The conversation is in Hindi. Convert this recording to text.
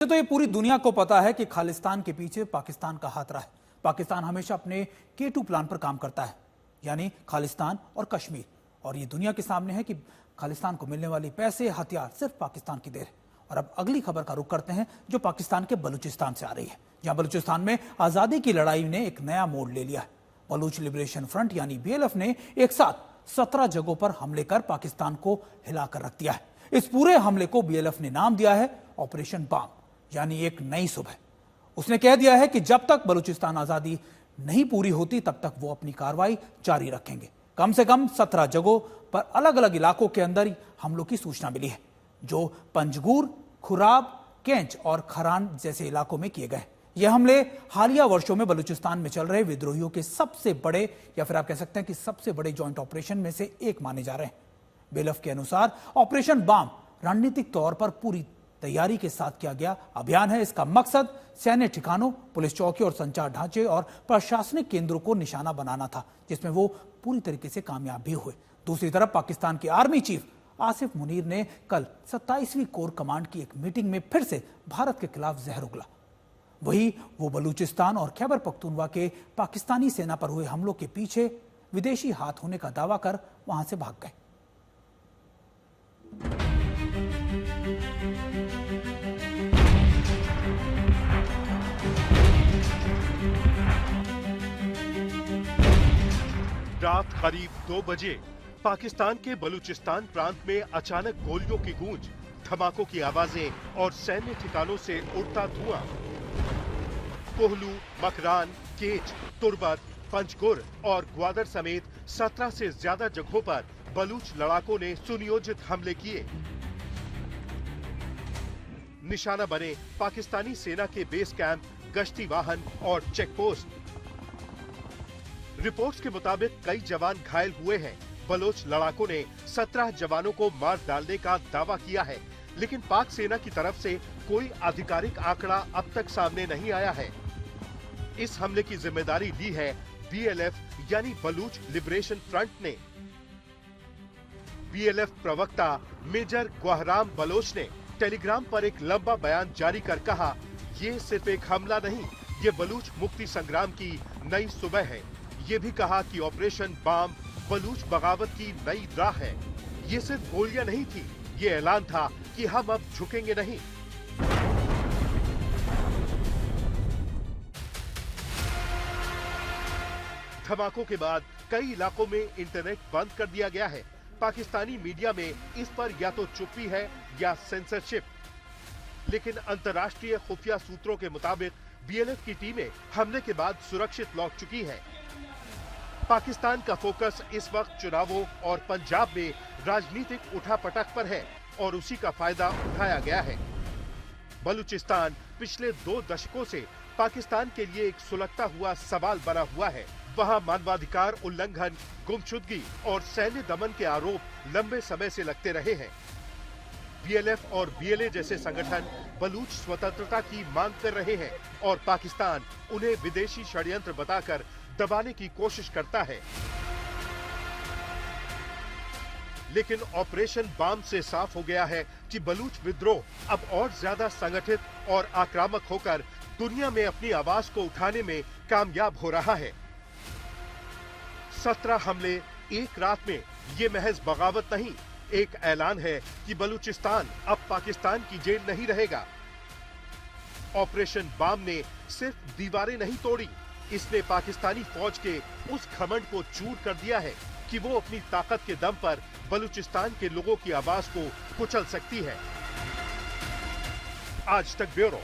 तो ये पूरी दुनिया को पता है कि खालिस्तान के पीछे पाकिस्तान का हाथ रहा है। पाकिस्तान हमेशा अपने K2 प्लान पर काम करता है, यानी खालिस्तान और कश्मीर। और ये दुनिया के सामने है कि खालिस्तान को मिलने वाली पैसे, हथियार सिर्फ पाकिस्तान की देर है। और अब अगली खबर का रुख करते हैं जो पाकिस्तान के बलूचिस्तान से आ रही है, जहां बलूचिस्तान में आजादी की लड़ाई ने एक नया मोड़ ले लिया है। बलूच लिबरेशन फ्रंट यानी BLF ने एक साथ 17 जगहों पर हमले कर पाकिस्तान को हिलाकर रख दिया है। इस पूरे हमले को BLF ने नाम दिया है ऑपरेशन बाम, यानी एक नई सुबह। उसने कह दिया है कि जब तक बलूचिस्तान आजादी नहीं पूरी होती तब तक वो अपनी कार्रवाई जारी रखेंगे। कम से कम 17 जगहों पर अलग अलग इलाकों के अंदर ही हमलों की सूचना मिली है, जो पंजगूर, खुराब, केंच और खरान जैसे इलाकों में किए गए। ये हमले हालिया वर्षों में बलूचिस्तान में चल रहे विद्रोहियों के सबसे बड़े, या फिर आप कह सकते हैं कि सबसे बड़े जॉइंट ऑपरेशन में से एक माने जा रहे हैं। BLF के अनुसार ऑपरेशन बाम रणनीतिक तौर पर पूरी तैयारी के साथ किया गया अभियान है। इसका मकसद सैन्य ठिकानों, पुलिस चौकी और संचार ढांचे और प्रशासनिक केंद्रों को निशाना बनाना था, जिसमें वो पूरी तरीके से कामयाब भी हुए। दूसरी तरफ पाकिस्तान के आर्मी चीफ आसिफ मुनीर ने कल 27वीं कोर कमांड की एक मीटिंग में फिर से भारत के खिलाफ जहर उगला। वही वो बलूचिस्तान और खैबर पख्तूनवा के पाकिस्तानी सेना पर हुए हमलों के पीछे विदेशी हाथ होने का दावा कर वहां से भाग गए। रात करीब 2 बजे पाकिस्तान के बलूचिस्तान प्रांत में अचानक गोलियों की गूंज, धमाकों की आवाजें और सैन्य ठिकानों से उड़ता धुआं। कोहलू, मकरान, केच, तुर्बत, पंजगुर और ग्वादर समेत 17 से ज्यादा जगहों पर बलूच लड़ाकों ने सुनियोजित हमले किए। निशाना बने पाकिस्तानी सेना के बेस कैंप, गश्ती वाहन और चेक पोस्ट। रिपोर्ट्स के मुताबिक कई जवान घायल हुए हैं। बलोच लड़ाकों ने 17 जवानों को मार डालने का दावा किया है, लेकिन पाक सेना की तरफ से कोई आधिकारिक आंकड़ा अब तक सामने नहीं आया है। इस हमले की जिम्मेदारी ली है BLF यानी बलूच लिबरेशन फ्रंट ने। BLF प्रवक्ता मेजर ग्वाहराम बलोच ने टेलीग्राम पर एक लंबा बयान जारी कर कहा, ये सिर्फ एक हमला नहीं, ये बलूच मुक्ति संग्राम की नई सुबह है। ये भी कहा कि ऑपरेशन बाम बलूच बगावत की नई राह है। ये सिर्फ गोलियां नहीं थी, ये ऐलान था कि हम अब झुकेंगे नहीं। धमाकों के बाद कई इलाकों में इंटरनेट बंद कर दिया गया है। पाकिस्तानी मीडिया में इस पर या तो चुप्पी है या सेंसरशिप। लेकिन अंतर्राष्ट्रीय खुफिया सूत्रों के मुताबिक BLF की टीमें हमले के बाद सुरक्षित लौट चुकी हैं। पाकिस्तान का फोकस इस वक्त चुनावों और पंजाब में राजनीतिक उठापटक पर है और उसी का फायदा उठाया गया है। बलूचिस्तान पिछले 2 दशकों से पाकिस्तान के लिए एक सुलगता हुआ सवाल बना हुआ है। वहां मानवाधिकार उल्लंघन, गुमशुदगी और सैन्य दमन के आरोप लंबे समय से लगते रहे हैं। BLF और BLA जैसे संगठन बलूच स्वतंत्रता की मांग कर रहे हैं और पाकिस्तान उन्हें विदेशी षड्यंत्र बताकर दबाने की कोशिश करता है। लेकिन ऑपरेशन बाम से साफ हो गया है कि बलूच विद्रोह अब और ज्यादा संगठित और आक्रामक होकर दुनिया में अपनी आवाज को उठाने में कामयाब हो रहा है। 17 हमले एक रात में, ये महज बगावत नहीं, एक ऐलान है कि बलूचिस्तान अब पाकिस्तान की जेल नहीं रहेगा। ऑपरेशन बाम ने सिर्फ दीवारें नहीं तोड़ी, इसने पाकिस्तानी फौज के उस घमंड को चूर कर दिया है कि वो अपनी ताकत के दम पर बलूचिस्तान के लोगों की आवाज को कुचल सकती है। आज तक ब्यूरो।